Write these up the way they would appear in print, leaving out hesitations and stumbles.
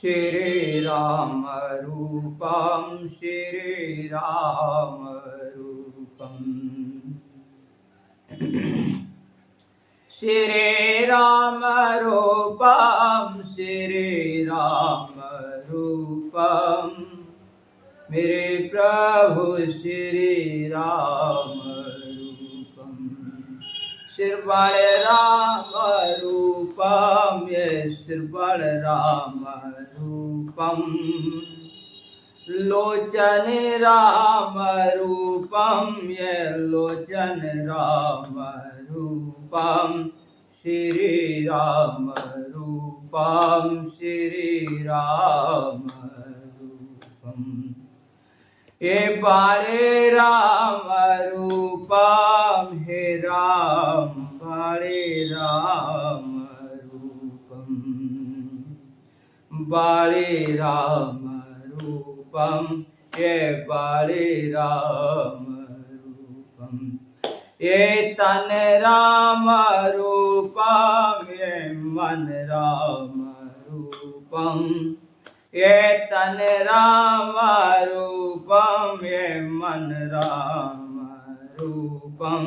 श्रीराम रूपम श्रीराम रूपम श्रीराम रूपम श्रीराम रूपम मेरे प्रभु श्री राम रूपम श्री बलराम रूपम ये श्री बलराम रूपम लोचन राम रूपम ये लोचन राम रूपम श्री राम रूपम श्री राम रूपम हे बाले राम रूपम हे राम बाले राम रूपम बाले राम रूपम हे बाले राम रूपम ये तन राम रूपम ये मन राम रूपम ये तन राम रूपम ये मन राम रूपम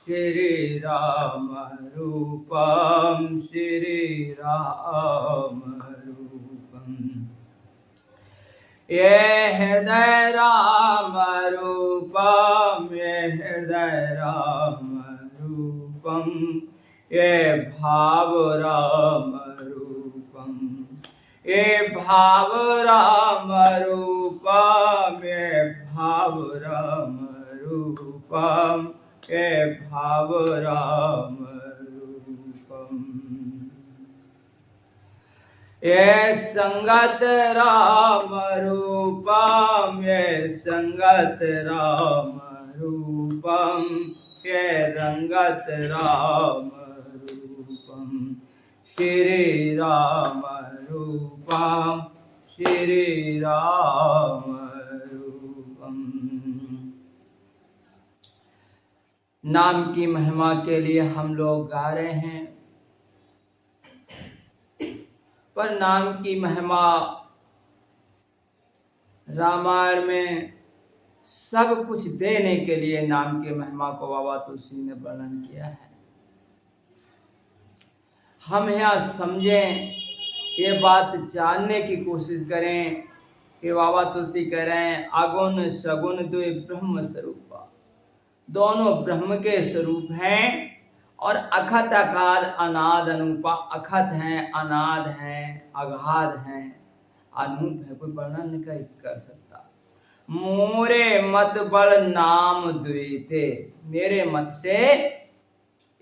श्री राम रूपम श्री राम रूपम ये हृदय राम रूपम ये हृदय राम रूपम ये भाव राम रूपम ये भाव राम रूपम ये भाव राम रूपम ये भाव राम रूपम ये संगत राम रूपम ये संगत राम रूपम ये रंगत राम रूपम श्री राम रूपम श्री राम रूपम। नाम की महिमा के लिए हम लोग गा रहे हैं, पर नाम की महिमा रामायण में सब कुछ देने के लिए नाम की महिमा को बाबा तुलसी ने वर्णन किया है। हम यहाँ समझें, ये बात जानने की कोशिश करें कि बाबा तुलसी कह रहे हैं अगुण सगुण द्वय ब्रह्म स्वरूपा, दोनों ब्रह्म के स्वरूप हैं और अखत अकाद अनाद अनुपा, अखत हैं अनाद हैं अगाध हैं अनूप है, कोई वर्णन नहीं कर सकता। मोरे मत बड़ नाम द्वैते, मेरे मत से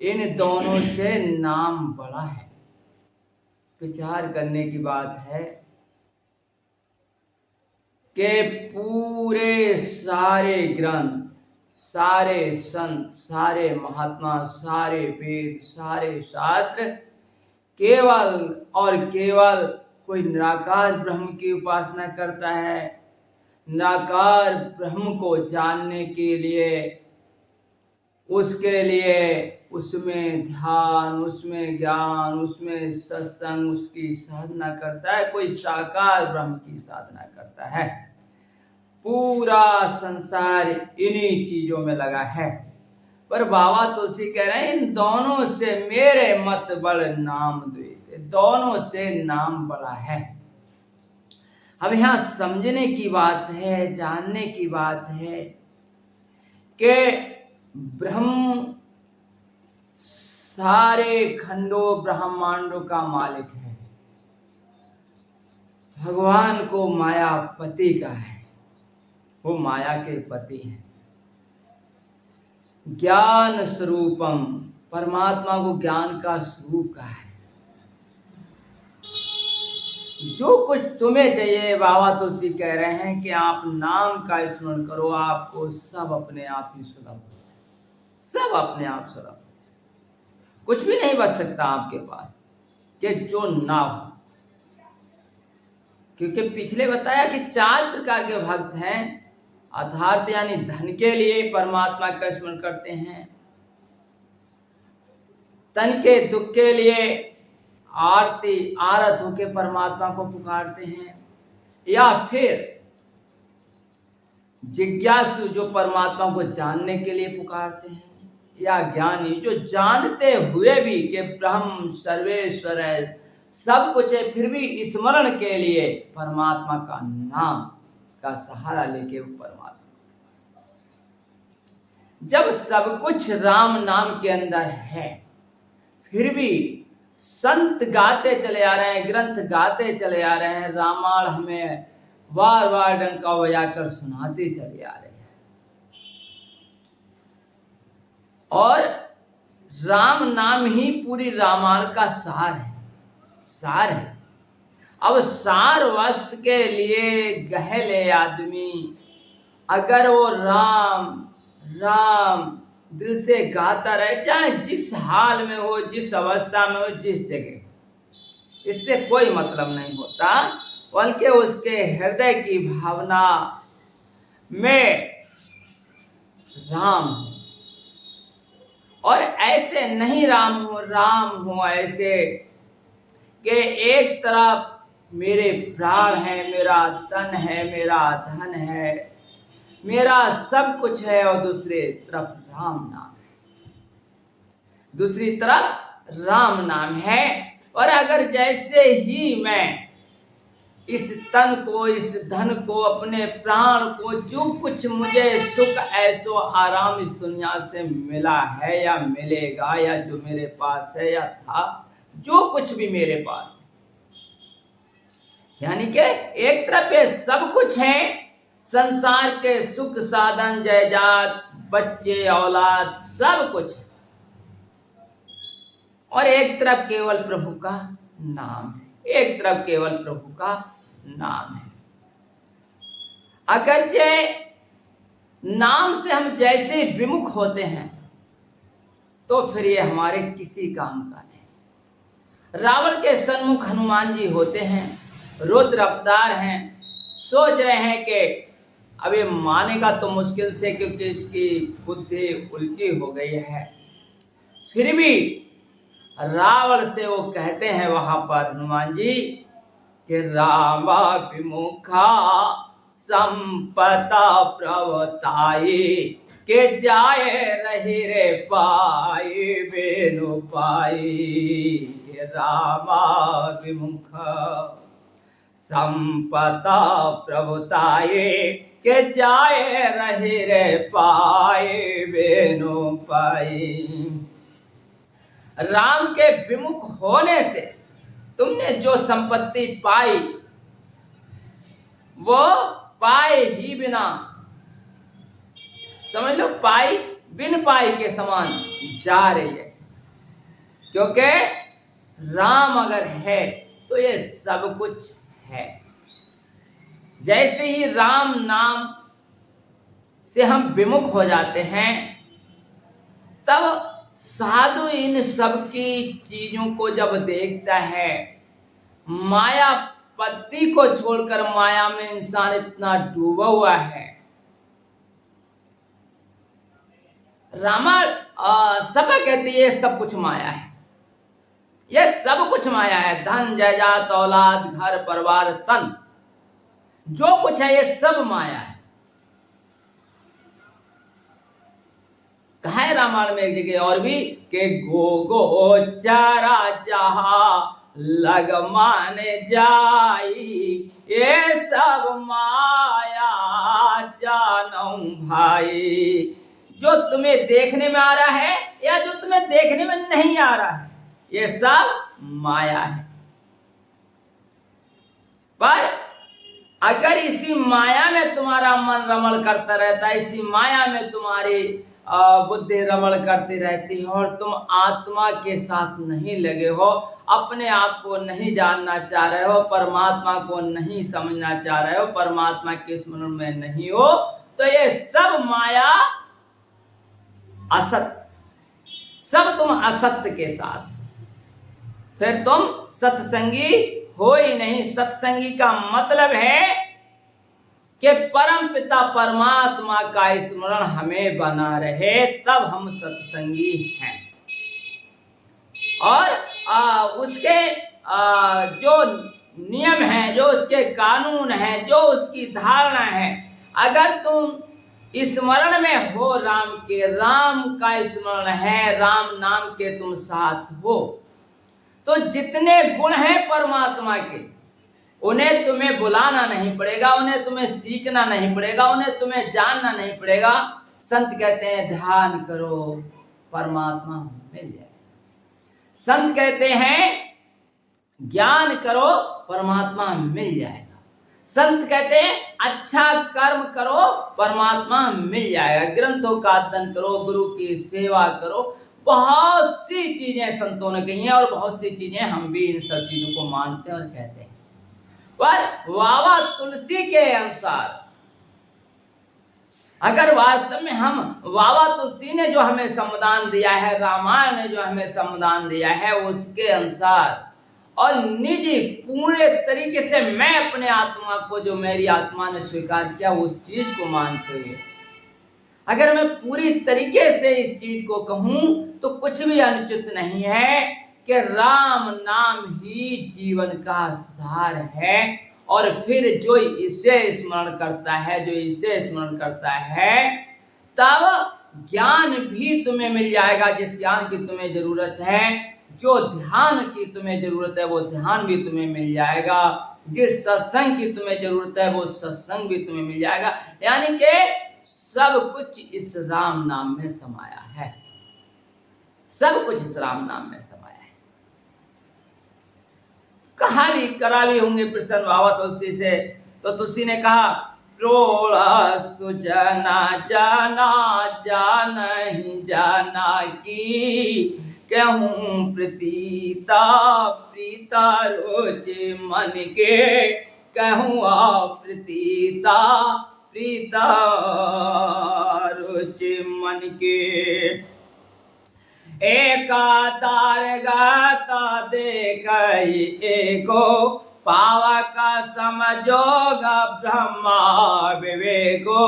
इन दोनों से नाम बड़ा है। विचार करने की बात है कि पूरे सारे ग्रंथ, सारे संत, सारे महात्मा, सारे वेद, सारे शास्त्र केवल और केवल कोई निराकार ब्रह्म की उपासना करता है। निराकार ब्रह्म को जानने के लिए, उसके लिए उसमें ध्यान, उसमें ज्ञान, उसमें सत्संग, उसकी साधना करता है। कोई साकार ब्रह्म की साधना करता है। पूरा संसार इन्हीं चीजों में लगा है। पर बाबा तुलसी कह रहे हैं इन दोनों से मेरे मत बड़ नाम द्वैत, दोनों से नाम बड़ा है। अब यहाँ समझने की बात है, जानने की बात है कि ब्रह्म सारे खंडों ब्रह्मांडों का मालिक है। भगवान को माया पति का है, वो माया के पति हैं। ज्ञान स्वरूपम, परमात्मा को ज्ञान का स्वरूप का है। जो कुछ तुम्हें चाहिए बाबा तुलसी कह रहे हैं कि आप नाम का स्मरण करो, आपको सब अपने आप ही सुलभ हो, सब अपने आप सुलभ। कुछ भी नहीं बच सकता आपके पास कि जो ना हो, क्योंकि पिछले बताया कि 4 प्रकार के भक्त हैं। अर्थात यानी धन के लिए परमात्मा का स्मरण करते हैं, तन के दुख के लिए आरती आरत होकर परमात्मा को पुकारते हैं, या फिर जिज्ञासु जो परमात्मा को जानने के लिए पुकारते हैं, या ज्ञानी जो जानते हुए भी कि ब्रह्म सर्वेश्वर है, सब कुछ है, फिर भी स्मरण के लिए परमात्मा का नाम का सहारा लेके वो परमात्मा, जब सब कुछ राम नाम के अंदर है, फिर भी संत गाते चले आ रहे हैं, ग्रंथ गाते चले आ रहे हैं, रामायण हमें बार बार डंका बजाकर सुनाते चले आ रहे हैं। और राम नाम ही पूरी रामायण का सार है, सार है। अब सार वस्तु के लिए गहले आदमी अगर वो राम राम दिल से गाता रहे, चाहे जिस हाल में हो, जिस अवस्था में हो, जिस जगह, इससे कोई मतलब नहीं होता, बल्कि उसके हृदय की भावना में राम हो। और ऐसे नहीं राम हो ऐसे कि एक तरफ मेरे प्राण है, मेरा तन है, मेरा धन है, मेरा सब कुछ है, और दूसरी तरफ राम नाम है, दूसरी तरफ राम नाम है। और अगर जैसे ही मैं इस तन को, इस धन को, अपने प्राण को, जो कुछ मुझे सुख ऐसो आराम इस दुनिया से मिला है या मिलेगा, या जो मेरे पास है या था, जो कुछ भी मेरे पास है, यानी कि एक तरफ ये सब कुछ है, संसार के सुख साधन जायदाद, बच्चे औलाद, सब कुछ है, और एक तरफ केवल प्रभु का नाम है, एक तरफ केवल प्रभु का नाम है। अगर जे नाम से हम जैसे विमुख होते हैं तो फिर ये हमारे किसी काम का नहीं। रावण के सन्मुख हनुमान जी होते हैं, रुद्र अवतार हैं, सोच रहे हैं कि अब ये मानेगा तो मुश्किल से, क्योंकि इसकी बुद्धि उल्टी हो गई है। फिर भी रावण से वो कहते हैं वहां पर हनुमान जी कि रामा विमुखा संपता प्रवताई, के जाए रही रे पाई बेनु पाई। रामा विमुख संपता प्रभुताई, के जाए रही रे पाई बेनु पाई। राम के विमुख होने से तुमने जो संपत्ति पाई वो पाए ही बिना, समझ लो, पाई बिन पाई के समान जा रही है, क्योंकि राम अगर है तो ये सब कुछ है। जैसे ही राम नाम से हम विमुख हो जाते हैं, तब साधु इन सब की चीजों को जब देखता है, माया पत्ती को छोड़कर माया में इंसान इतना डूबा हुआ है। रामायण सब कहती है ये सब कुछ माया है, ये सब कुछ माया है, धन जायदाद औलाद घर परिवार तन, जो कुछ है ये सब माया है। कहा है रामायण में एक जगह और भी कि गो चारा जहा लग माने जाई, ये सब माया जानऊ भाई। जो तुम्हें देखने में आ रहा है या जो तुम्हें देखने में नहीं आ रहा है, ये सब माया है। पर अगर इसी माया में तुम्हारा मन रमण करता रहता है, इसी माया में तुम्हारी बुद्धि रमण करती रहती है, और तुम आत्मा के साथ नहीं लगे हो, अपने आप को नहीं जानना चाह रहे हो, परमात्मा को नहीं समझना चाह रहे हो, परमात्मा के स्मरण में नहीं हो, तो ये सब माया असत, सब तुम असत्य के साथ, फिर तुम सत्संगी हो ही नहीं। सत्संगी का मतलब है कि परम पिता परमात्मा का स्मरण हमें बना रहे, तब हम सत्संगी हैं। और उसके जो नियम है, जो उसके कानून है, जो उसकी धारणा है, अगर तुम स्मरण में हो राम के, राम का स्मरण है, राम नाम के तुम साथ हो, तो जितने गुण हैं परमात्मा के, उन्हें तुम्हें बुलाना नहीं पड़ेगा, उन्हें तुम्हें सीखना नहीं पड़ेगा, उन्हें तुम्हें जानना नहीं पड़ेगा। संत कहते हैं ध्यान करो परमात्मा मिल जाए। संत कहते हैं ज्ञान करो परमात्मा मिल जाएगा। संत कहते हैं अच्छा कर्म करो परमात्मा मिल जाएगा। ग्रंथों का अध्ययन करो, गुरु की सेवा करो, बहुत सी चीजें संतों ने कही हैं और बहुत सी चीजें हम भी इन सब चीजों को मानते हैं और कहते हैं। पर बाबा तुलसी के अनुसार अगर वास्तव में हम बाबा तुलसी ने जो हमें संविधान दिया है, रामायण ने जो हमें संविधान दिया है, उसके अनुसार और निजी पूरे तरीके से मैं अपने आत्मा को, जो मेरी आत्मा ने स्वीकार किया, उस चीज को मानते हुए अगर मैं पूरी तरीके से इस चीज को कहूं तो कुछ भी अनुचित नहीं है कि राम नाम ही जीवन का सार है। और फिर जो इसे स्मरण करता है, जो इसे स्मरण करता है, तब ज्ञान भी तुम्हें मिल जाएगा। जिस ज्ञान की तुम्हें जरूरत है, जो ध्यान की तुम्हें जरूरत है, वो ध्यान भी तुम्हें मिल जाएगा। जिस सत्संग की तुम्हें जरूरत है, वो सत्संग भी तुम्हें मिल जाएगा। यानी कि सब कुछ इस राम नाम में समाया है, सब कुछ इस राम नाम में समाया है। कहा भी करा भी होंगे प्रसन्न बाबा तुलसी से, तो तुलसी ने कहा प्रोढ़ सुजना जाना जानहि जाना की, कहूँ प्रीता प्रीता रोज मन के, कहूँ प्रीता प्रीता रोज मन के। एकादार गाता देखई एको, पावक समझोग ब्रह्मा विवेको।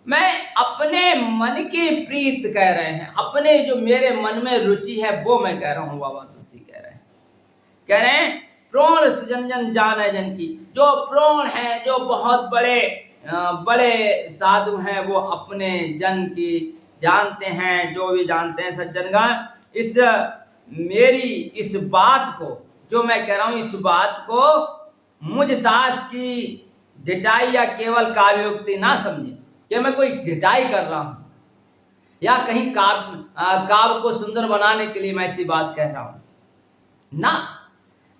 मैं अपने मन की प्रीत कह रहे हैं, अपने जो मेरे मन में रुचि है वो मैं कह रहा हूं। बाबा तुलसी कह रहे हैं प्रोण सुजन जन जाने जन की। जो प्रोण है, जो बहुत बड़े बड़े साधु हैं, वो अपने जन की जानते हैं। जो भी जानते हैं सज्जनगण, इस मेरी इस बात को जो मैं कह रहा हूं, इस बात को मुझ दास की ढिठाई या केवल काव्योक्ति ना समझे कि मैं कोई ढिठाई कर रहा हूं या कहीं काव्य को सुंदर बनाने के लिए मैं ऐसी बात कह रहा हूं ना।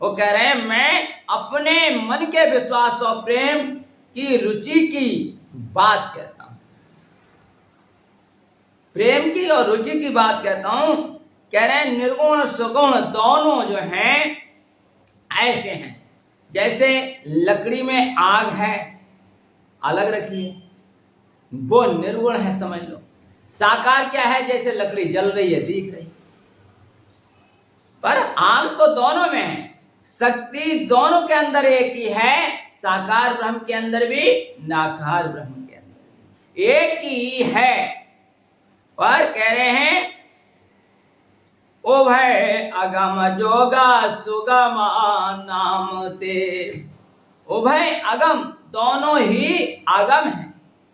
वो कह रहे हैं मैं अपने मन के विश्वास और प्रेम की रुचि की बात कहता हूं, प्रेम की और रुचि की बात कहता हूं। कह रहे हैं निर्गुण सुगुण दोनों जो हैं ऐसे हैं। जैसे लकड़ी में आग है, अलग रखिए, वो निर्गुण है समझ लो। साकार क्या है? जैसे लकड़ी जल रही है, दिख रही, पर आग तो दोनों में है। शक्ति दोनों के अंदर एक ही है, साकार ब्रह्म के अंदर भी, निराकार ब्रह्म के अंदर भी एक ही है। और कह रहे हैं ओ भय अगम जोगा सुगम नाम ते। ओ भय अगम, दोनों ही आगम है,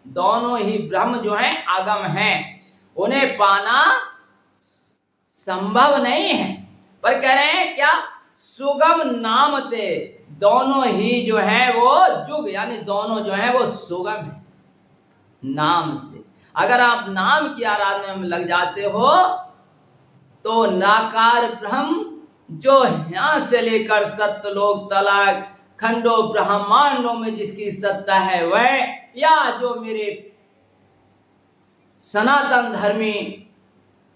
दोनों ही ब्रह्म जो है आगम है, उन्हें पाना संभव नहीं है। पर कह रहे हैं क्या? सुगम नाम ते, दोनों ही जो है वो जुग, यानी दोनों जो है वो सुगम है नाम से। अगर आप नाम की आराधना में लग जाते हो तो नाकार ब्रह्म जो यहां से लेकर सत्यलोक तलक खंडों ब्रह्मांडों में जिसकी सत्ता है वह, या जो मेरे सनातन धर्मी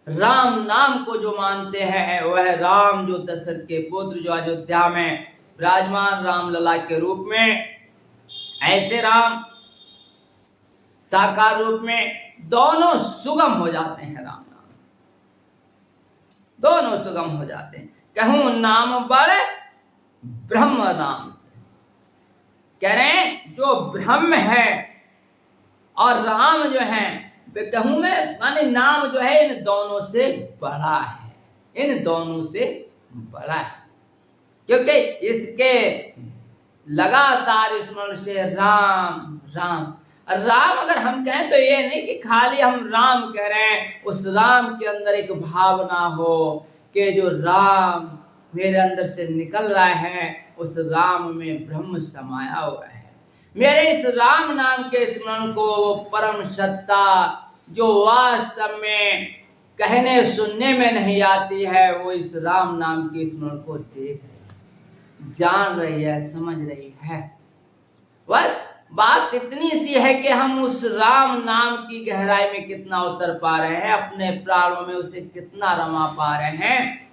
राम नाम को जो मानते हैं, वह राम जो दशरथ के पुत्र, जो अयोध्या में विराजमान राम लला के रूप में, ऐसे राम साकार रूप में दोनों सुगम हो जाते हैं। राम नाम से दोनों सुगम हो जाते हैं। कहूं नाम बड़ ब्रह्म नाम से। कह रहे हैं जो ब्रह्म है और राम जो है, कहूं मैं, माने नाम जो है इन दोनों से बड़ा है, इन दोनों से बड़ा है, क्योंकि इसके लगातार स्मरण से राम राम राम अगर हम कहें तो ये नहीं कि खाली हम राम कह रहे हैं, उस राम के अंदर एक भावना हो कि जो राम मेरे अंदर से निकल रहा है उस राम में ब्रह्म समाया हुआ है। मेरे इस राम नाम के स्मरण को परम सत्ता जो वास्तव में कहने सुनने में नहीं आती है, वो इस राम नाम के स्मरण को देख रही, जान रही है, समझ रही है। बस बात इतनी सी है कि हम उस राम नाम की गहराई में कितना उतर पा रहे हैं, अपने प्राणों में उसे कितना रमा पा रहे हैं।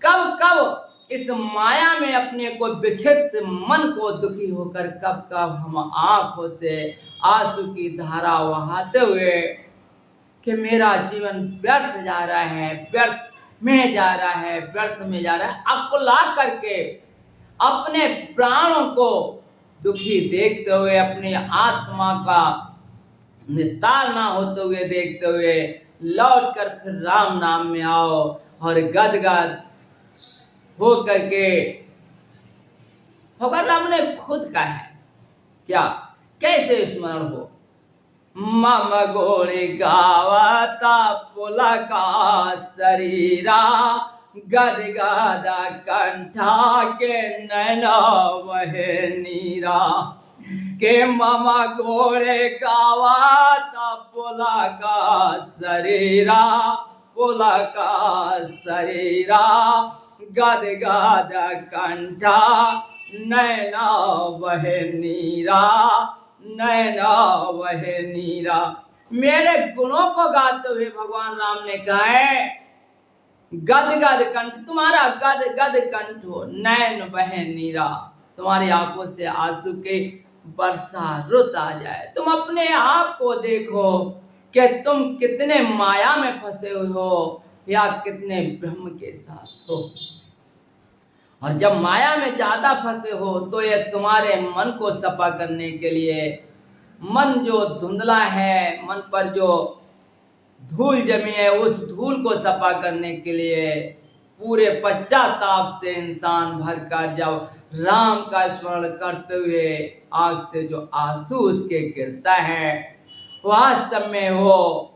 कब कब इस माया में अपने को विक्षिप्त मन को दुखी होकर कब कब हम आंखों से आंसू की धारा बहाते हुए कि मेरा जीवन व्यर्थ जा रहा है, व्यर्थ में जा रहा है, व्यर्थ में जा रहा है, अकुला करके अपने प्राणों को दुखी देखते हुए, अपनी आत्मा का निस्तार ना होते हुए देखते हुए लौट कर फिर राम नाम में आओ और गदगद हो करके, भगवान राम ने खुद कहा है क्या, कैसे स्मरण हो। मम गोरी गावता पुलका शरीरा गदगद कंठा के नैना वहे नीरा के मम गोरे गावता पुलका शरीरा पुलका शरीरा गदगद कंठा नैना वहे नीरा नैना वहे नीरा। मेरे गुणों को गाते हुए भगवान राम ने कहा है गदगद कंठ, तुम्हारा गदगद कंठ हो, नैन वहे नीरा, तुम्हारी आंखों से आंसू के वर्षा रुत आ जाए। तुम अपने आप को देखो कि तुम कितने माया में फंसे हुए हो या कितने ब्रह्म के साथ हो। और जब माया में ज्यादा फंसे हो तो ये तुम्हारे मन को सफा करने के लिए, मन जो धुंधला है, मन पर जो धूल जमी है, उस धूल को सफा करने के लिए पूरे पश्चाताप से इंसान भरकर जब राम का स्मरण करते हुए आंख से जो आंसू उसके गिरता है, वास्तव में वो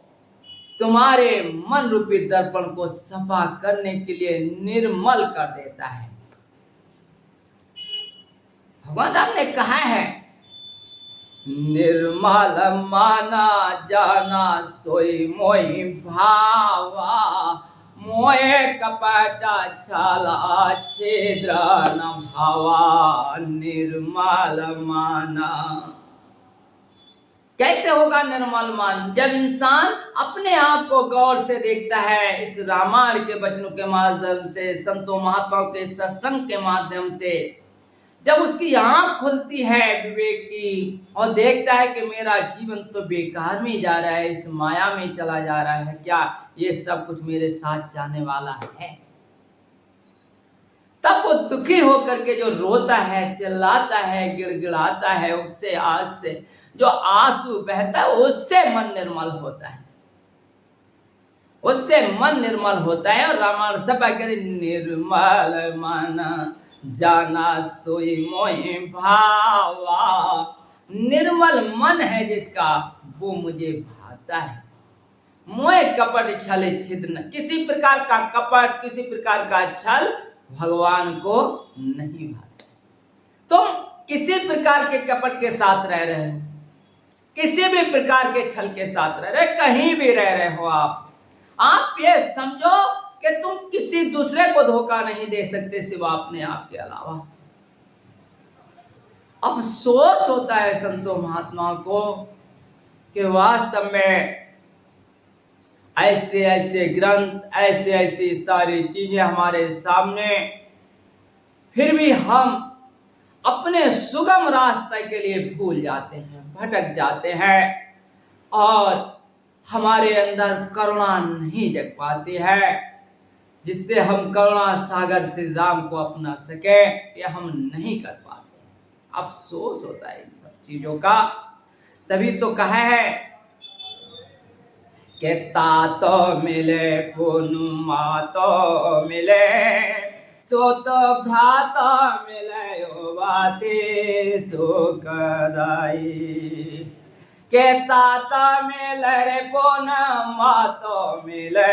तुम्हारे मन रूपी दर्पण को सफा करने के लिए निर्मल कर देता है। भगवान राम ने कहा है निर्मल माना जाना सोई मोहि भावा, मोहे कपट छला छिद्र न भावा। निर्मल माना कैसे होगा निर्मल मान, जब इंसान अपने आप को गौर से देखता है, इस रामायण के वचनों के माध्यम से, संतों महात्माओं के सत्संग के माध्यम से जब उसकी आंख खुलती है विवेक की और देखता है कि मेरा जीवन तो बेकार में जा रहा है, इस माया में चला जा रहा है, क्या ये सब कुछ मेरे साथ जाने वाला है, तब वो दुखी होकर के जो रोता है, चिल्लाता है, गिड़गिड़ाता है, उससे आंख से जो आंसू बहता है उससे मन निर्मल होता है, उससे मन निर्मल होता है। और रामायण सभा करे निर्मल मन जाना सोई मोहि भावा, निर्मल मन है जिसका वो मुझे भाता है। मोह कपट छल छिद्र, किसी प्रकार का कपट, किसी प्रकार का छल भगवान को नहीं भाता। तुम किसी प्रकार के कपट के साथ रह रहे हो, किसी भी प्रकार के छल के साथ रह रहे, कहीं भी रह रहे हो, आप ये समझो कि तुम किसी दूसरे को धोखा नहीं दे सकते सिवा अपने आप के अलावा। अफसोस होता है संतों महात्माओं को कि वास्तव में ऐसे ऐसे ग्रंथ, ऐसे ऐसी सारी चीजें हमारे सामने, फिर भी हम अपने सुगम रास्ते के लिए भूल जाते हैं, भटक जाते हैं और हमारे अंदर करुणा नहीं जग पाती है, जिससे हम करुणा सागर श्री राम को अपना सके, ये हम नहीं कर पाते। अफसोस होता है इन सब चीजों का। तभी तो कहा है के तातो मिले पुनुमा तो मिले सोत भ्राता मिले वाते सुखदाई के ताता मिले रे पुनुमा तो मिले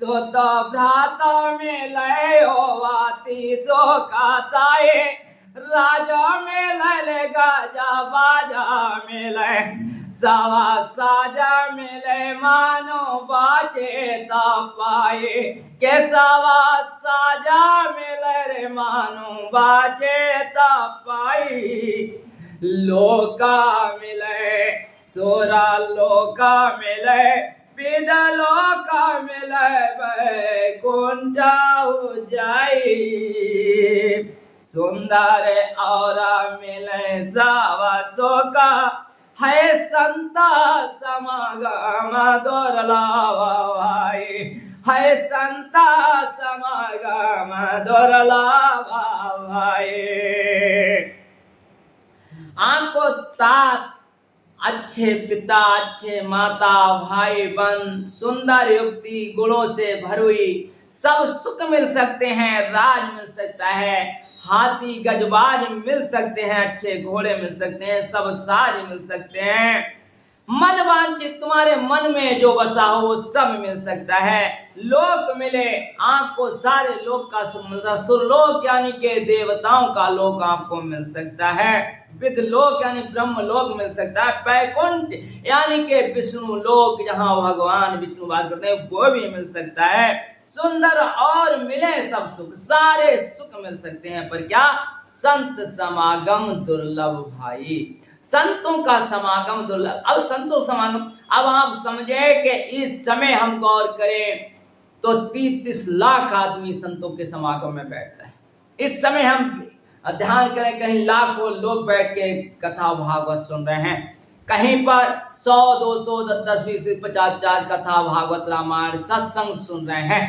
सोत भ्राता मिले वाती सुखदाई राजा मिले गाजा बाजा मिले सवा साजा मिले मानो बाचे पाए के सवा साजा मिले रे मानो बाचे पाई लोका मिले सोरा लोका मिले विद लोका मिले बैकुंठ जाई सुंदर और मिले सवा सोका है संता समागम दुर्लभाई है संता समागम दुर्लभाई आपको तात अच्छे पिता अच्छे माता भाई बहन सुंदर युक्ति गुणों से भरी सब सुख मिल सकते हैं राज मिल सकता है हाथी गजबाज मिल सकते हैं अच्छे घोड़े मिल सकते हैं सब साज मिल सकते हैं मन वांछित तुम्हारे मन में जो बसा हो वो सब मिल सकता है लोक मिले आपको सारे लोक का सुख मिलता है सुरलोक यानी के देवताओं का लोक आपको मिल सकता है विद लोक यानी ब्रह्म लोक मिल सकता है बैकुंठ यानी के विष्णु लोक जहाँ भगवान विष्णु वास करते हैं वो भी मिल सकता है सुंदर और मिले सब सुख सारे सुख मिल सकते हैं पर क्या संत समागम दुर्लभ भाई संतों का समागम दुर्लभ अब संतों समागम अब आप समझे कि इस समय हम गौर करें तो 33 लाख आदमी संतों के समागम में बैठता है इस समय हम ध्यान करें कहीं लाखों लोग बैठ के कथा भागवत सुन रहे हैं कहीं पर 100 200 10 20 50 कथा भागवत रामायण सत्संग सुन रहे हैं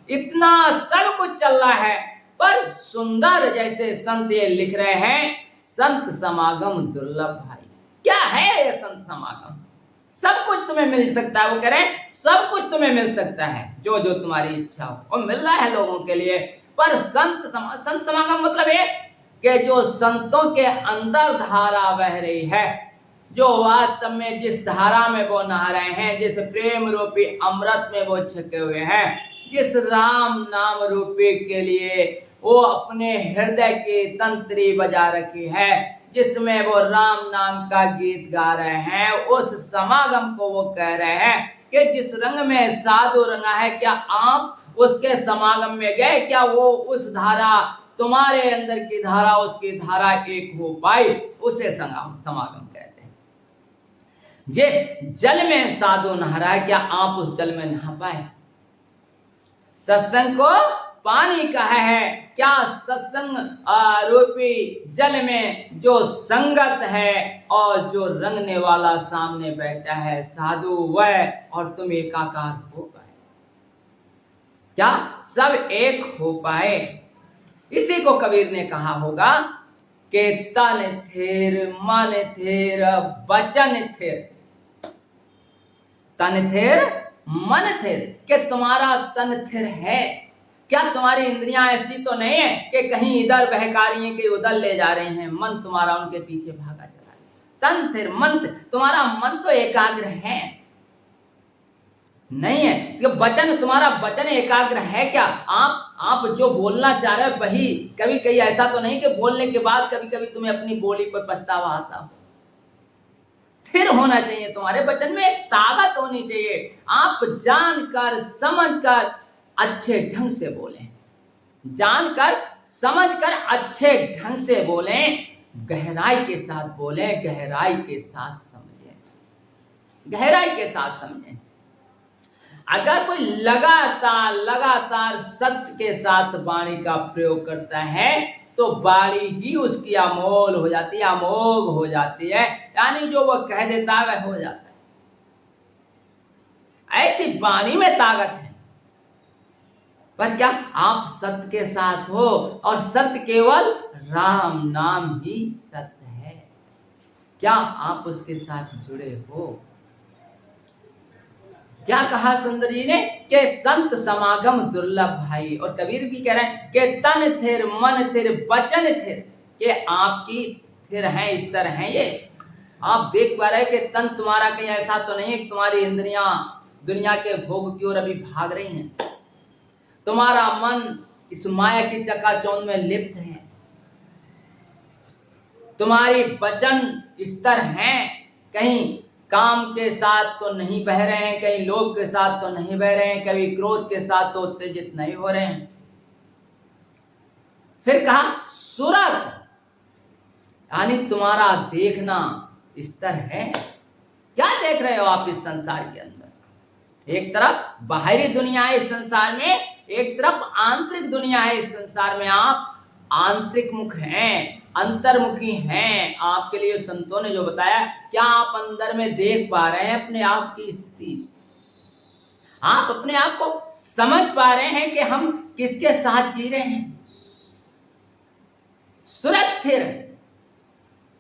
इतना सब कुछ चल रहा है पर सुंदर जैसे संत ये लिख रहे हैं संत समागम दुर्लभ भाई क्या है ये संत समागम सब कुछ तुम्हें मिल सकता है वो कह रहे हैं सब कुछ तुम्हें मिल सकता है जो जो तुम्हारी इच्छा हो और मिल रहा है लोगों के लिए पर संत समागम मतलब ये कि जो संतों के अंदर धारा बह रही है जो वास्तव में जिस धारा में वो नहा रहे हैं जिस प्रेम रूपी अमृत में वो छके हुए हैं जिस राम नाम रूपी के लिए वो अपने हृदय की तंत्री बजा रखी है जिसमें वो राम नाम का गीत गा रहे हैं उस समागम को वो कह रहे हैं कि जिस रंग में साधु रंगा है क्या आप उसके समागम में गए क्या वो उस धारा तुम्हारे अंदर की धारा उसकी धारा एक हो पाई उसे समागम कहते हैं जिस जल में साधु नहा रहा है क्या आप उस जल में नहा पाए सत्संग को पानी कहा है क्या सत्संग रूपी जल में जो संगत है और जो रंगने वाला सामने बैठा है साधु वह और तुम एकाकार हो पाए क्या सब एक हो पाए इसी को कबीर ने कहा होगा कि तन थिर मन थिर वचन थिर तन थिर मन थिर कि तुम्हारा तन थिर है क्या तुम्हारी इंद्रियां ऐसी तो नहीं है कि कहीं इधर बहका रही हैं कि उधर ले जा रहे हैं मन तुम्हारा उनके पीछे भागा चला है तन थिर मन थिर तुम्हारा मन तो एकाग्र है नहीं है कि वचन तुम्हारा वचन एकाग्र है क्या आप जो बोलना चाह रहे हो वही कभी कभी ऐसा तो नहीं कि बोलने के बाद कभी कभी तुम्हें अपनी बोली पर पछतावा आता हो फिर होना चाहिए तुम्हारे वचन में एक ताकत होनी चाहिए आप जानकर समझकर अच्छे ढंग से बोलें जानकर समझकर अच्छे ढंग से बोलें गहराई के साथ बोलें गहराई के साथ समझें गहराई के साथ समझें अगर कोई लगातार सत्य के साथ वाणी का प्रयोग करता है तो वाणी ही उसकी अमोल हो जाती है अमोघ हो जाती है यानी जो वह कह देता है वह हो जाता है ऐसी वाणी में ताकत है पर क्या आप सत्य के साथ हो और सत्य केवल राम नाम ही सत्य है क्या आप उसके साथ जुड़े हो क्या कहा सुंदर जी ने कि संत समागम दुर्लभ भाई। और कबीर भी कह रहे हैं कि तन थिर मन थिर वचन थिर, कि आपकी थिर है, स्तर है ये। आप देख पा रहे हैं कि तन तुम्हारा कहीं ऐसा तो नहीं है कि तुम्हारी इंद्रियां दुनिया के भोग की ओर अभी भाग रही हैं। तुम्हारा मन इस माया की चकाचौंध में लिप्त है। तुम्हारी वचन स्तर हैं, कहीं काम के साथ तो नहीं बह रहे हैं, कहीं लोभ के साथ तो नहीं बह रहे हैं, कभी क्रोध के साथ तो उत्तेजित नहीं हो रहे हैं। फिर कहा सुरत, यानी तुम्हारा देखना स्तर है। क्या देख रहे हो आप इस संसार के अंदर? एक तरफ बाहरी दुनिया है इस संसार में, एक तरफ आंतरिक दुनिया है इस संसार में। आप आंतरिक मुख हैं, अंतर्मुखी हैं। आपके लिए संतों ने जो बताया, क्या आप अंदर में देख पा रहे हैं अपने आप की स्थिति? आप अपने आप को समझ पा रहे हैं कि हम किसके साथ जी रहे हैं? सुरत थिर,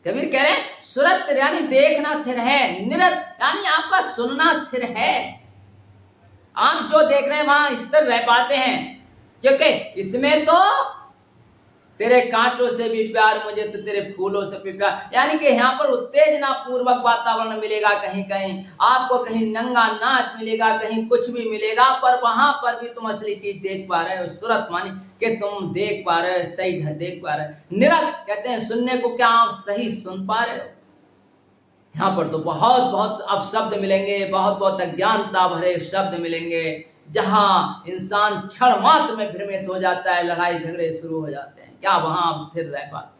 कबीर कह रहे हैं सुरत थिर यानी देखना थिर है, निरत यानी आपका सुनना थिर है। आप जो देख रहे हैं वहां स्थिर रह पाते हैं, क्योंकि इसमें तो तेरे कांटों से भी प्यार, मुझे तो तेरे फूलों से भी प्यार। यानी कि यहाँ पर उत्तेजना पूर्वक वातावरण मिलेगा, कहीं कहीं आपको कहीं नंगा नाच मिलेगा, कहीं कुछ भी मिलेगा, पर वहां पर भी तुम असली चीज देख पा रहे हो। सुरत मानी कि तुम देख पा रहे हो, सही देख पा रहे हो। निरत कहते हैं सुनने को, क्या आप सही सुन पा रहे हो? यहाँ पर तो बहुत बहुत अपशब्द मिलेंगे, बहुत बहुत अज्ञानता भरे शब्द मिलेंगे, जहां इंसान क्षण मात्र में भ्रमित हो जाता है, लड़ाई झगड़े शुरू हो जाते हैं। क्या वहां आप फिर रह पाते?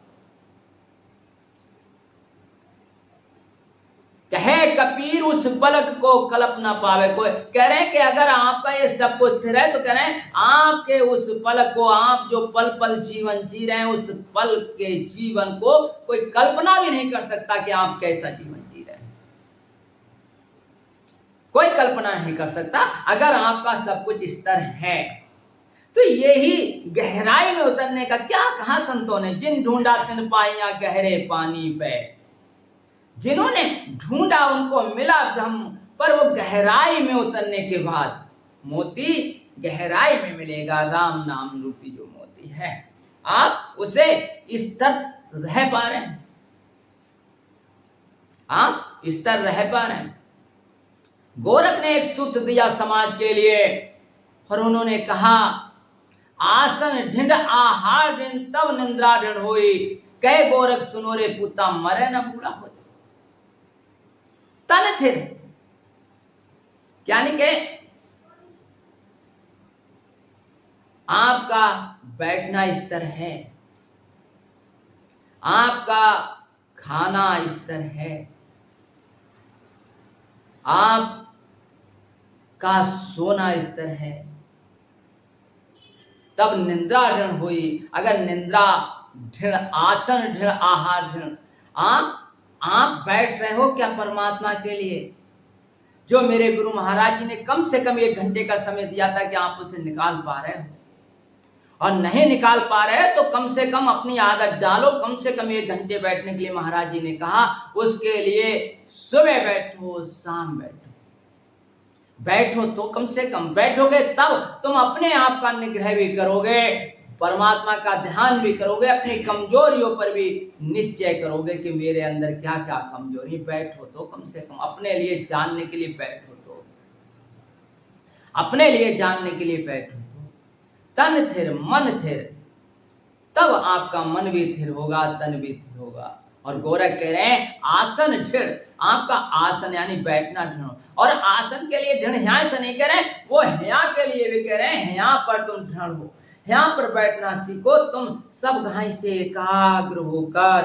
कहे कबीर उस पलक को कल्प ना पावे कोई। कह रहे हैं कि अगर आपका ये सब कुछ स्थिर है, तो कह रहे हैं आपके उस पलक को, आप जो पल पल जीवन जी रहे हैं, उस पल के जीवन को कोई कल्पना भी नहीं कर सकता कि आप कैसा जीवन जी रहे हैं। कोई कल्पना नहीं कर सकता अगर आपका सब कुछ स्तर है। तो यही गहराई में उतरने का क्या कहा संतों ने, जिन ढूंढा तिन पाइया गहरे पानी पे। जिन्होंने ढूंढा उनको मिला ब्रह्म, पर वो गहराई में उतरने के बाद मोती गहराई में मिलेगा, राम नाम रूपी जो मोती है। आप उसे स्तर रह पा रहे हैं, आप स्तर रह पा रहे हैं। गोरख ने एक सूत्र दिया समाज के लिए, और उन्होंने कहा आसन ढिंड आहार ढिंड तब निंद्रा ढिंड होई, कहे गोरख सुनो रे पूता मरे न बूढ़ा हो। तन थिर यानी कि आपका बैठना स्तर है, आपका खाना स्तर है, आपका सोना स्तर है, तब निंद्रा ढिण हुई। अगर निंद्रा ढिण, आसन ढिण, आहार ढिण, आप बैठ रहे हो क्या परमात्मा के लिए? जो मेरे गुरु महाराज जी ने कम से कम 1 घंटे का समय दिया था, कि आप उसे निकाल पा रहे हो? और नहीं निकाल पा रहे तो कम से कम अपनी आदत डालो, कम से कम 1 घंटे बैठने के लिए महाराज जी ने कहा। उसके लिए सुबह बैठो, शाम बैठो, बैठो तो कम से कम बैठोगे, तब तुम अपने आप का निग्रह भी करोगे, परमात्मा का ध्यान भी करोगे, अपनी कमजोरियों पर भी निश्चय करोगे कि मेरे अंदर क्या क्या कमजोरी। बैठो तो कम से कम अपने लिए जानने के लिए बैठो, तो अपने लिए जानने के लिए बैठो। तन थिर मन थिर, तब आपका मन भी थिर होगा, तन भी थिर होगा। और गोरख कह रहे हैं आसन ढिण, आपका आसन यानी बैठना ढिण। और आसन के लिए ढिण यहाँ से नहीं कह रहे, वो यहाँ के लिए भी कह रहे हैं, यहाँ पर तुम ढिण हो, यहाँ पर बैठना सीखो। तुम सब घाई से एकाग्र होकर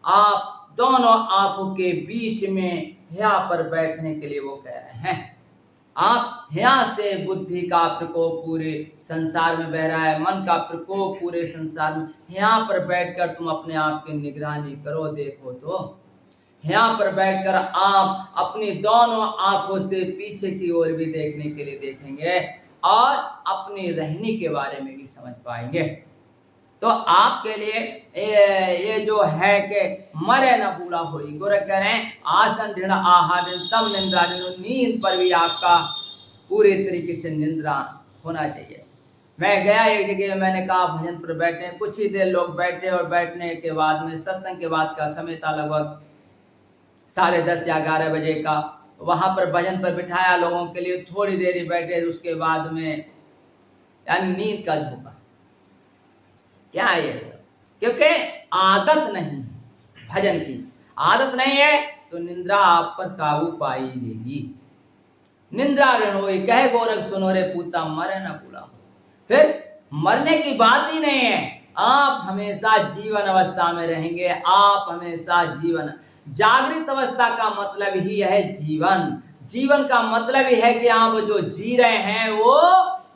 आप दोनों आंखों के बीच में यहाँ पर बैठने के लिए वो कह रहे हैं। आप यहाँ से बुद्धि का प्रकोप पूरे संसार में बह रहा है, मन का प्रकोप पूरे संसार में, यहाँ पर बैठकर तुम अपने आप की निगरानी करो। देखो तो यहाँ पर बैठकर आप अपनी दोनों आंखों से पीछे की ओर भी देखने के लिए देखेंगे, और अपनी रहनी के बारे में भी समझ पाएंगे। तो आपके लिए ये जो है कि मरे न बूढ़ा होई। गोरख कह रहे हैं आसन ढिण, आहार ढिण, तब निंद्रा ढिण। नींद पर भी आपका पूरे तरीके से निद्रा होना चाहिए। मैं गया एक जगह, मैंने कहा भजन पर बैठे, कुछ ही देर लोग बैठे और बैठने के बाद में सत्संग के बाद का समय था लगभग 10:30 या 11 बजे का। वहां पर भजन पर बिठाया लोगों के लिए, थोड़ी देर ही बैठे, उसके बाद में यानी नींद का झोंका। क्या है ये सब? क्योंकि आदत नहीं, भजन की आदत नहीं है तो निंद्रा आप पर काबू पाई लेगी। निंद्रा रणोई कहे गोरख सुनो रे पूता मरे न पूरा। फिर मरने की बात ही नहीं है, आप हमेशा जीवन अवस्था में रहेंगे। आप हमेशा जीवन, जागृत अवस्था का मतलब ही है जीवन। जीवन का मतलब ही है कि आप जो जी रहे हैं वो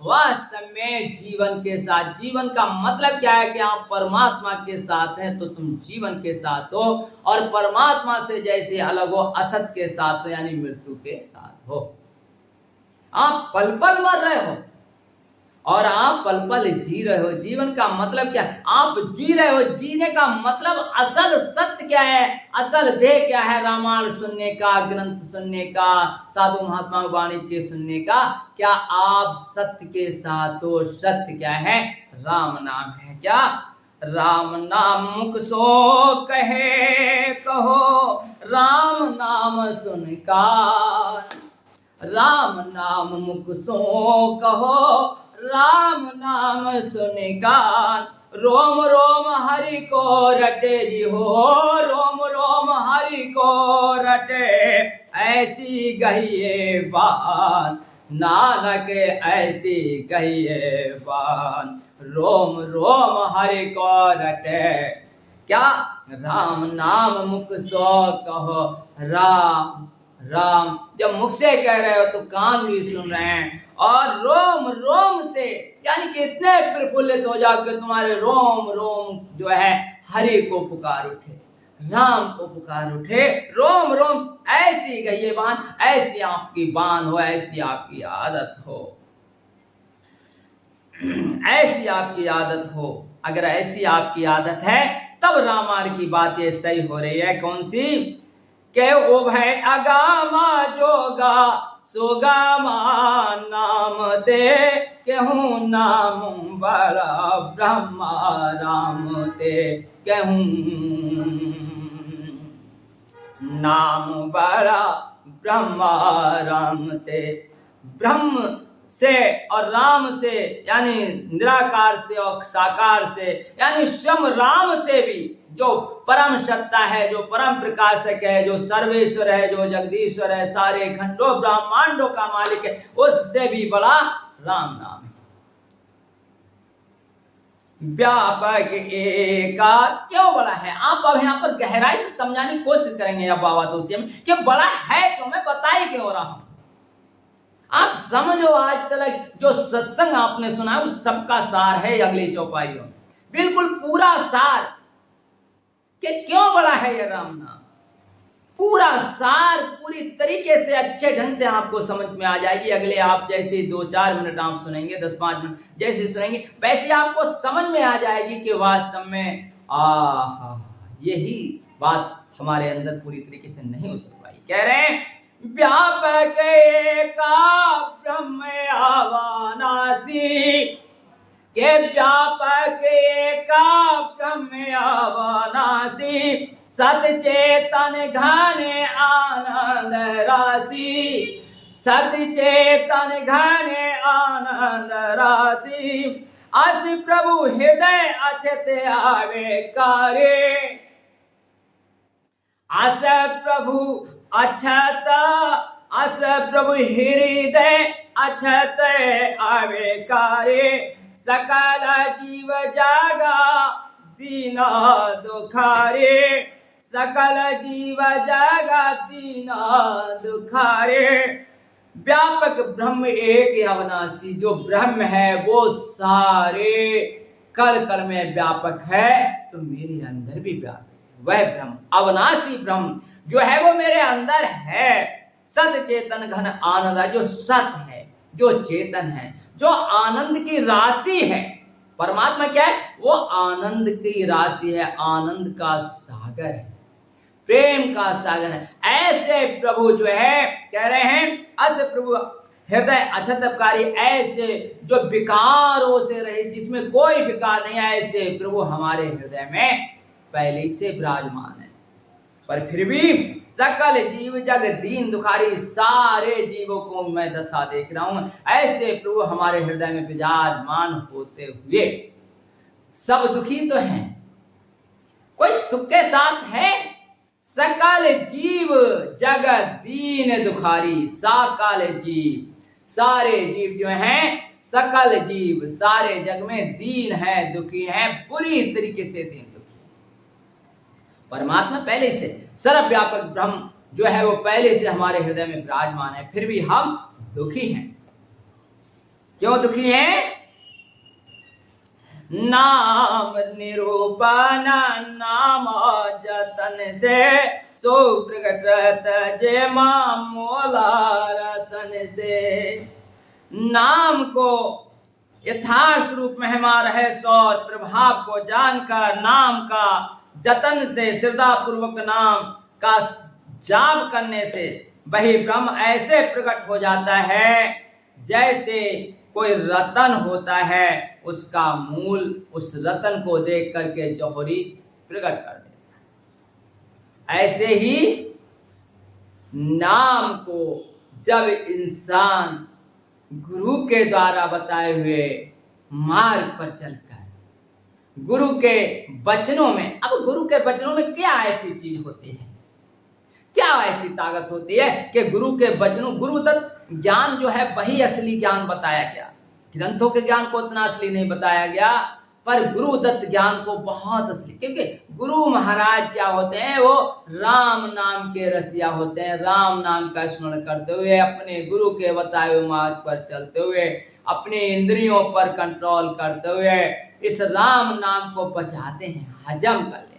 वास्तव में जीवन के साथ। जीवन का मतलब क्या है कि आप परमात्मा के साथ हैं तो तुम जीवन के साथ हो, और परमात्मा से जैसे अलग हो असत के साथ हो, यानी मृत्यु के साथ हो। आप पल पल मर रहे हो और आप पल पल जी रहे हो। जीवन का मतलब क्या है? आप जी रहे हो। जीने का मतलब असल सत्य क्या है, असल ध्येय क्या है? रामायण सुनने का, ग्रंथ सुनने का, साधु महात्मा वाणी के सुनने का। क्या आप सत्य के साथ हो? सत्य क्या है? राम नाम है। क्या? राम नाम मुख सो कहे कहो, राम नाम सुनकार। राम नाम मुख सो कहो, राम नाम सुनगान। रोम रोम हरि को रटे जी हो, रोम रोम हरि को रटे, ऐसी गहिए बान नानक ऐसी गहिए बान। रोम रोम हरि को रटे। क्या? राम नाम मुख सो कहो, राम राम जब मुख से कह रहे हो तो कान भी सुन रहे हैं, और रोम रोम से यानी कि इतने प्रफुल्लित हो जाओ कि तुम्हारे रोम रोम जो है हरि को पुकार उठे, राम को पुकार उठे। रोम रोम ऐसी गई बान, ऐसी आपकी बान हो, ऐसी आपकी आदत हो, ऐसी आपकी आदत हो। अगर ऐसी आपकी आदत है तब रामायण की बातें सही हो रही है। कौन सी? के ओ भय अगामा जोगा सुगामा नाम दे, कहूँ नाम बड़ा ब्रह्मा राम दे, कहूँ नाम बड़ा ब्रह्मा राम दे। ब्रह्म से और राम से यानी निराकार से और साकार से, यानी स्वयं राम से भी जो परम सत्ता है, जो परम प्रकाशक है, जो सर्वेश्वर है, जो जगदीश्वर है, सारे खंडों ब्रह्मांडों का मालिक है, उससे भी बड़ा राम नाम है। व्यापक एका क्यों बड़ा है? आप अब यहाँ पर गहराई से समझाने की कोशिश करेंगे या बाबा तुलसी में कि बड़ा है क्यों, मैं बता ही क्यों रहा हूं। आप समझो, आज तक जो सत्संग आपने सुना है उस सबका सार है अगली चौपाइयों में, बिल्कुल पूरा सार कि क्यों बड़ा है यह राम नाम। पूरा सार पूरी तरीके से अच्छे ढंग से आपको समझ में आ जाएगी। अगले आप जैसे 2-4 मिनट आप सुनेंगे, 10-5 मिनट जैसे सुनेंगे वैसे आपको समझ में आ जाएगी कि वास्तव में यही बात हमारे अंदर पूरी तरीके से नहीं उतर पाई। कह रहे हैं व्यापक एका ब्रह्म अविनाशी, के व्यापक एका ब्रह्म अविनाशी, सदचेतन घन आनंद राशि, सदचेतन घन आनंद राशि। अस प्रभु हृदय अछत आवे करे, अस प्रभु अछत, अस प्रभु हृदय अछत आवे करे। सकल जीव जागा दीना दुखारे, सकल जीव जागा दीना दुखारे। व्यापक ब्रह्म एक अविनाशी, जो ब्रह्म है वो सारे कल कल में व्यापक है, तो मेरे अंदर भी व्यापक है। वह ब्रह्म अविनाशी ब्रह्म जो है वो मेरे अंदर है। सत चेतन घन आनंद, जो सत है, जो चेतन है, जो आनंद की राशि है। परमात्मा क्या है? वो आनंद की राशि है, आनंद का सागर है, प्रेम का सागर है। ऐसे प्रभु जो है कह रहे हैं अस प्रभु हृदय अछतकारी, ऐसे जो विकारों से रहे, जिसमें कोई विकार नहीं है, ऐसे प्रभु हमारे हृदय में पहले से विराजमान है। पर फिर भी सकल जीव जग दीन दुखारी, सारे जीवों को मैं दशा देख रहा हूं, ऐसे प्रभु हमारे हृदय में विराजमान होते हुए सब दुखी तो हैं, कोई सुख के साथ है। सकल जीव जग दीन दुखारी, सकल जीव, सारे जीव जो हैं, सकल जीव सारे जग में दीन है, दुखी है, पूरी तरीके से दीन दुखी। परमात्मा पहले से सर्वव्यापक ब्रह्म जो है वो पहले से हमारे हृदय में विराजमान है, फिर भी हम दुखी हैं। क्यों दुखी हैं? नाम निरूपण नाम जतन से, सो प्रगट जे मोला रतन से। नाम को यथार्थ रूप महिमा रहस्य और प्रभाव को जानकर, नाम का जतन से, श्रद्धा पूर्वक नाम का जाप करने से वही ब्रह्म ऐसे प्रकट हो जाता है जैसे कोई रतन होता है, उसका मूल उस रतन को देख करके जौहरी प्रकट कर देता है। ऐसे ही नाम को जब इंसान गुरु के द्वारा बताए हुए मार्ग पर चलकर गुरु के वचनों में, अब गुरु के वचनों में क्या ऐसी चीज होती है, क्या ऐसी ताकत होती है कि गुरु के वचनों, गुरुदत्त ज्ञान जो है वही असली ज्ञान बताया गया। ग्रंथों के ज्ञान को उतना असली नहीं बताया गया, पर गुरुदत्त ज्ञान को बहुत असली, क्योंकि गुरु महाराज क्या होते हैं, वो राम नाम के रसिया होते हैं। राम नाम का स्मरण करते हुए, अपने गुरु के बताए हुए मार्ग पर चलते हुए, अपने इंद्रियों पर कंट्रोल करते हुए इस राम नाम को पचाते हैं, हजम कर लेते हैं।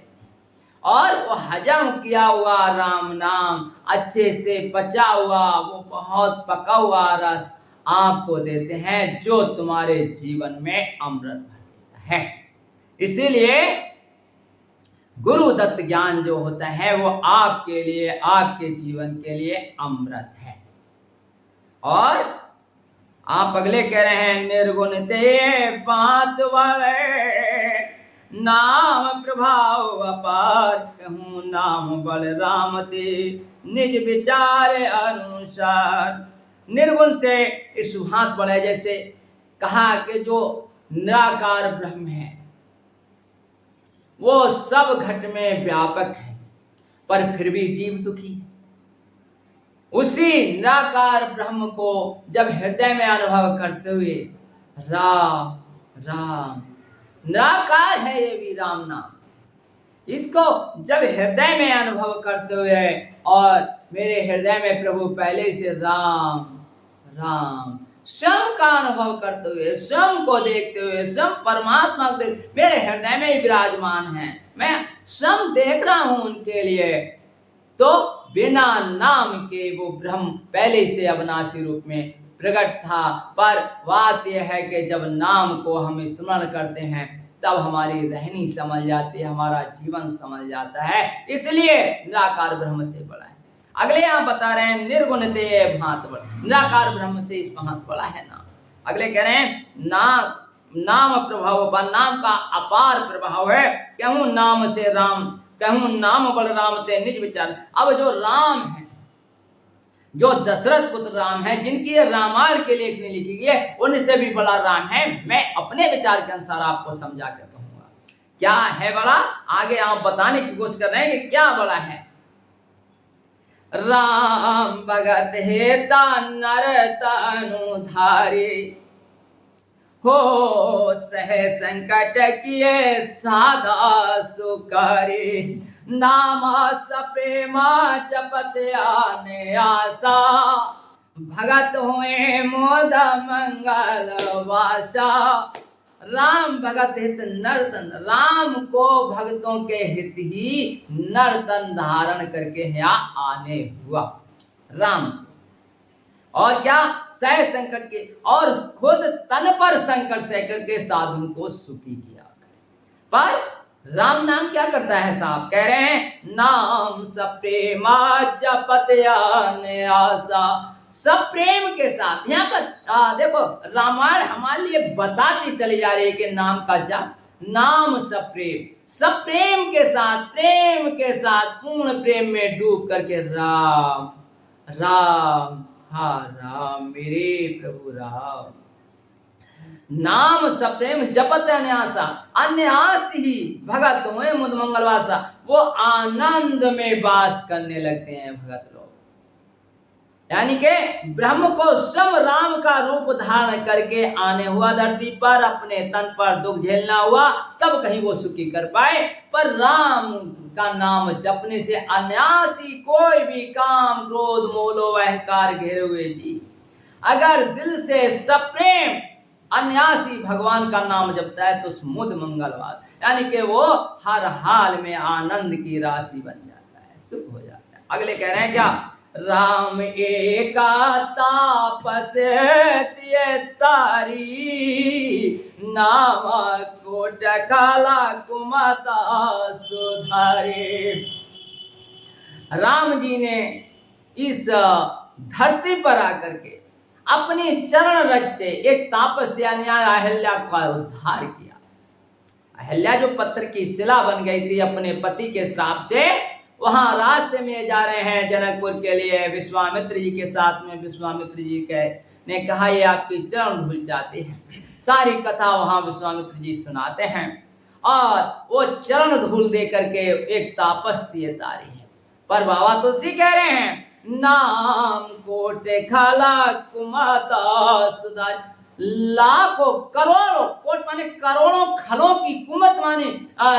और वो हजम किया हुआ राम नाम अच्छे से पचा हुआ, वो बहुत पका हुआ रस आपको देते हैं, जो तुम्हारे जीवन में अमृत भर देता है। इसीलिए गुरुदत्त ज्ञान जो होता है वो आपके लिए, आपके जीवन के लिए अमृत है। और आप अगले कह रहे हैं, निर्गुण ते बात वाले नाम प्रभाव अपार, कहूँ नाम बलराम ते निज विचार अनुसार। निर्गुण से इस हाथ बढ़े, जैसे कहा कि जो निराकार ब्रह्म है वो सब घट में व्यापक है, पर फिर भी जीव दुखी। उसी निराकार ब्रह्म को जब हृदय में अनुभव करते हुए, राम राम निराकार है ये भी राम नाम, इसको जब हृदय में अनुभव करते हुए और मेरे हृदय में प्रभु पहले से राम राम स्वयं का अनुभव करते हुए, स्वयं को देखते हुए, स्वयं परमात्मा को मेरे हृदय में ही विराजमान है, मैं स्वयं देख रहा हूं उनके लिए, तो बिना नाम के वो ब्रह्म पहले से अविनाशी रूप में प्रकट था। पर बात यह है कि जब नाम को हम स्मरण करते हैं तब हमारी रहनी समझ जाती है, हमारा जीवन समझ जाता है, इसलिए निराकार ब्रह्म से बड़ा है। अगले आप बता रहे हैं, निर्गुण ते भांत बड़ा, निराकार ब्रह्म से इस भांत बड़ा है नाम। अगले कह रहे हैं, नाम प्रभाव, नाम का अपार प्रभाव है, कहूं नाम से राम, कहूं नाम बलराम ते निज विचार। अब जो राम है, जो दशरथ पुत्र राम है, जिनकी रामायण के लेखनी लिखी गई है, उनसे भी बड़ा राम है। मैं अपने विचार के अनुसार आपको समझा कर कहूंगा क्या है बड़ा, आगे आप बताने की कोशिश कर रहे हैं कि क्या बड़ा है। राम भगत हेता नर तनु धारी, हो सह संकट किए सादा सुकारी, नामा सप्रेमा जपत आने आशा, भगत हुए मोद मंगल वासा। राम भगत हित नर्तन, राम को भक्तों के हित ही नर्तन धारण करके यहाँ आने हुआ राम। और क्या, सह संकट के, और खुद तन पर संकट सह करके साधु को सुखी किया। पर राम नाम क्या करता है साहब, कह रहे हैं, नाम सप्रेमा जपत आने आशा, सब प्रेम के साथ। यहाँ पर देखो रामायण हमारे लिए बताती चली जा रही है कि नाम का जाप, नाम सब प्रेम के साथ पूर्ण प्रेम में डूब करके राम राम, हा राम मेरे प्रभु राम। नाम सप्रेम जपत अन्यास ही भगत हुए मुद मंगलवासा। वो आनंद में वास करने लगते हैं भगत लोग, यानी कि ब्रह्म को स्वयं राम का रूप धारण करके आने हुआ धरती पर, अपने तन पर दुख झेलना हुआ, तब कहीं वो सुखी कर पाए। पर राम का नाम जपने से अनायासी कोई भी काम क्रोध मोह लोभ अहंकार घेरे हुए जी अगर दिल से सप्रेम अनायासी भगवान का नाम जपता है तो मुद मंगलवार, यानी कि वो हर हाल में आनंद की राशि बन जाता है, सुख हो जाता है। अगले कह रहे हैं क्या, राम एका तापस तारी नाम कोट काला कुमता सुधारे। राम जी ने इस धरती पर आकर के अपनी चरण रज से एक तापस अहिल्या का उद्धार किया। अहिल्या जो पत्थर की शिला बन गई थी अपने पति के श्राप से, वहां रास्ते में जा रहे हैं जनकपुर के लिए विश्वामित्र जी के साथ में। विश्वामित्र जी ने कहा ये आपकी चरण धूल चाहते हैं। सारी कथा वहां विश्वामित्र जी सुनाते हैं और वो चरण धूल दे करके एक तापस दिए तारी है। पर बाबा तुलसी कह रहे हैं नाम कोटे खाला कुमाता सुधार। लाखों करोड़ों, कोट माने करोड़ों खलों की कुमत माने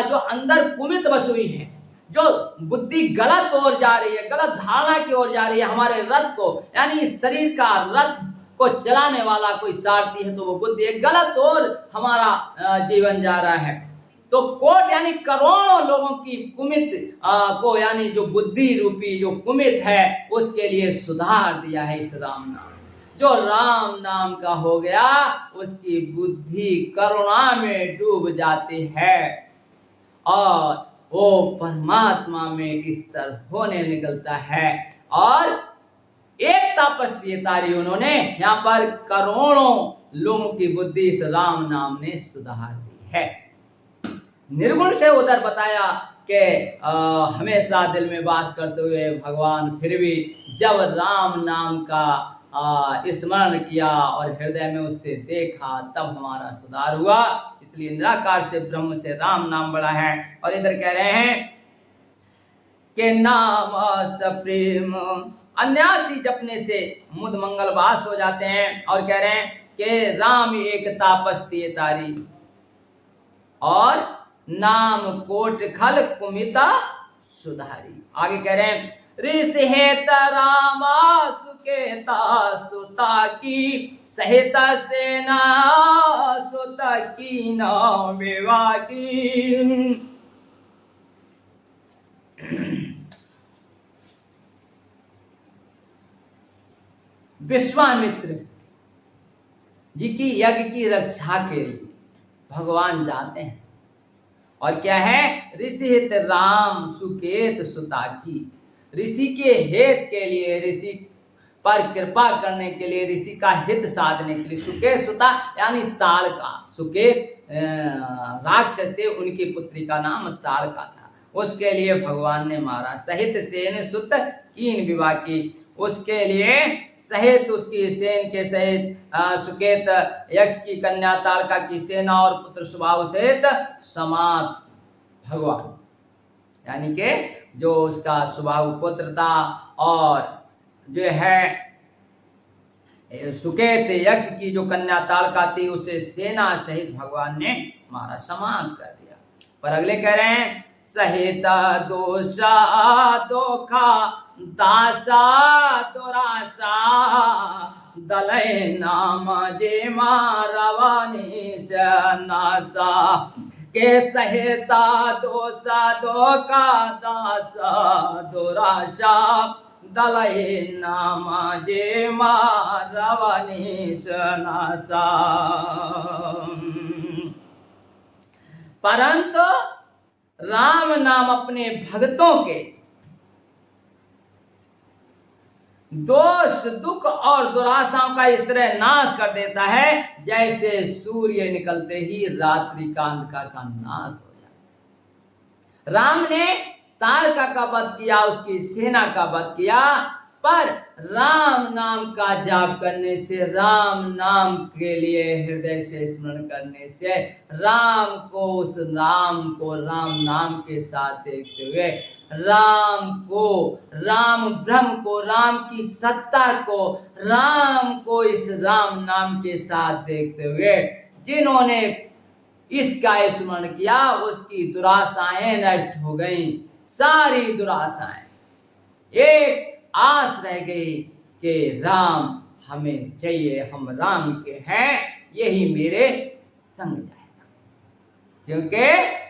जो अंदर कुमित बस हुई है, जो बुद्धि गलत ओर जा रही है, गलत धारणा की ओर जा रही है, हमारे रथ को, यानी शरीर का रथ को चलाने वाला कोई सारथी है तो वो बुद्धि एक गलत ओर हमारा जीवन जा रहा है। तो कोट यानी करोड़ों लोगों की कुमित को, यानी जो बुद्धि रूपी जो कुमित है, उसके लिए सुधार दिया है इस राम नाम। जो राम नाम का हो गया उसकी बुद्धि करुणा में डूब जाती है और वो परमात्मा में स्थिर होने निकलता है। और एक तापस तारी उन्होंने यहाँ पर करोड़ों लोगों की बुद्धि इस राम नाम ने सुधार दी है। निर्गुण से उधर बताया कि हमेशा दिल में वास करते हुए भगवान फिर भी जब राम नाम का स्मरण किया और हृदय में उससे देखा तब हमारा सुधार हुआ। इसलिए निराकार से ब्रह्म से राम नाम बड़ा है। और इधर कह रहे हैं कि नाम सप्रेम अन्यासी जपने से मुद मंगल वास हो जाते हैं। और कह रहे हैं कि राम एक तापस तारी और नाम कोट खल कुमिता सुधारी। आगे कह रहे हैं ऋष हेत रामा सुकेता सुता की सहित सेना सुता की नाम की। विश्वामित्र जी की यज्ञ की रक्षा के लिए भगवान जाते हैं और क्या है, ऋषि हित राम सुकेत सुता की, ऋषि के हित के लिए, ऋषि पर कृपा करने के लिए, ऋषि का हित साधने के लिए। सुकेत सुता यानी ताड़का, सुकेत राक्षस थे, उनकी पुत्री का नाम ताड़का था, उसके लिए भगवान ने मारा। सहित सेन सुत कीन विवाह की, उसके लिए सहित उसकी सेन के सहित सुकेत यक्ष की कन्या ताड़का की सेना और पुत्र सुबाहु सहित समाप्त भगवान, यानी कि जो उसका सुबाहु पुत्र था और जो है सुकेत यक्ष की जो कन्या ताड़का थी उसे सेना सहित भगवान ने मारा, समाप्त कर दिया। पर अगले कह रहे हैं सहित दोषा दोखा दासा दुरासा दलय नाम जे मारवानी नासा के सहिता दोषा दोखा दासा दुरासा दलय नाम जे मारवानी नासा। परंतु राम नाम अपने भक्तों के दोष दुख और दुराशाओं का इस तरह नाश कर देता है जैसे सूर्य निकलते ही रात्रि का अंधकार का नाश हो जाता। राम ने तारका का वध किया, उसकी सेना का वध किया, पर राम नाम का जाप करने से, राम नाम के लिए हृदय से स्मरण करने से, राम नाम के साथ देखते हुए, राम ब्रह्म को, राम की सत्ता को, राम को इस राम नाम के साथ देखते हुए जिन्होंने इसका स्मरण किया उसकी दुराशाएं नष्ट हो गई। सारी दुराशाएं, एक आस रह गई कि राम हमें चाहिए, हम राम के हैं, यही मेरे संग जाएगा। क्योंकि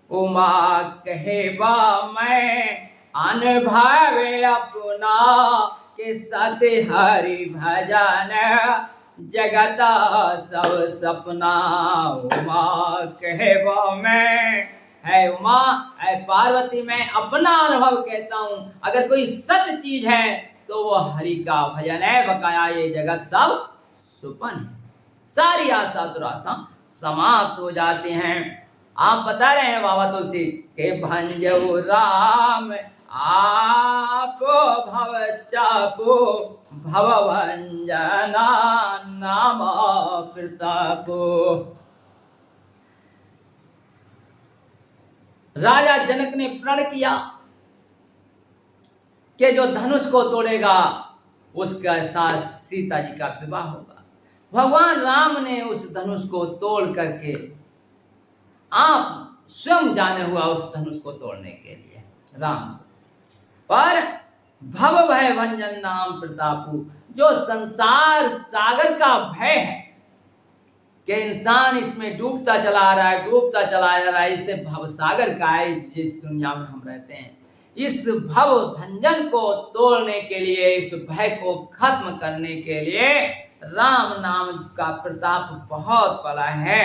उमा कहेबा मैं अनुभवे अपना के सत्य हरि भजन जगत सब सपना। उमा कहेबा मैं, है उमा, है पार्वती, मैं अपना अनुभव कहता हूं, अगर कोई सत्य चीज है तो वो हरि का भजन है, बकाया ये जगत सब सुपन है। सारी आशा दुराशा समाप्त हो जाते हैं। आप बता रहे हैं बाबा तुलसी के भंजऊ राम आपो भव चापो भव भंजना नाम प्रतापो। राजा जनक ने प्रण किया कि जो धनुष को तोड़ेगा उसके साथ सीता जी का विवाह होगा। भगवान राम ने उस धनुष को तोड़ करके, आप स्वयं जाने हुआ उस धनुष को तोड़ने के लिए राम, पर भव भय भंजन नाम प्रतापु, जो संसार सागर का भय है कि इंसान इसमें डूबता चला रहा है, डूबता चला जा रहा है, इससे भव सागर का है जिस दुनिया में हम रहते हैं, इस भव भंजन को तोड़ने के लिए, इस भय को खत्म करने के लिए राम नाम का प्रताप बहुत बड़ा है।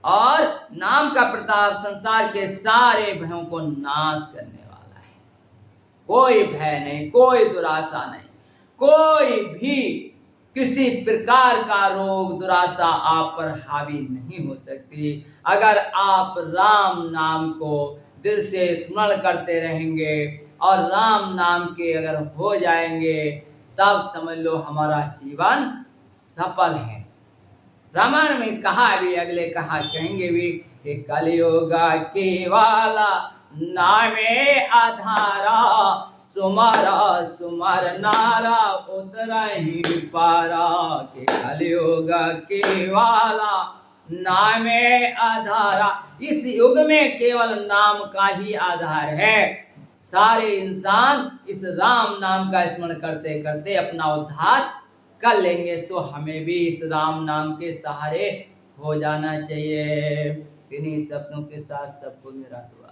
और नाम का प्रताप संसार के सारे भयों को नाश करने वाला है। कोई भय नहीं, कोई दुराशा नहीं, कोई भी किसी प्रकार का रोग दुराशा आप पर हावी नहीं हो सकती। अगर आप राम नाम को दिल से स्मरण करते रहेंगे और राम नाम के अगर हो जाएंगे, तब समझ लो हमारा जीवन सफल है। रामायण में कहा भी, अगले कहा कहेंगे भी कि कलयुग केवला नामे आधारा, सुमारा सुमर नारा उतरहि पारा। के कलयुग केवला नामे आधारा, इस युग में केवल नाम का ही आधार है। सारे इंसान इस राम नाम का स्मरण करते करते अपना उद्धार कर लेंगे। सो हमें भी इस राम नाम के सहारे हो जाना चाहिए। इन्हीं शब्दों के साथ सबको मेरा दुआ।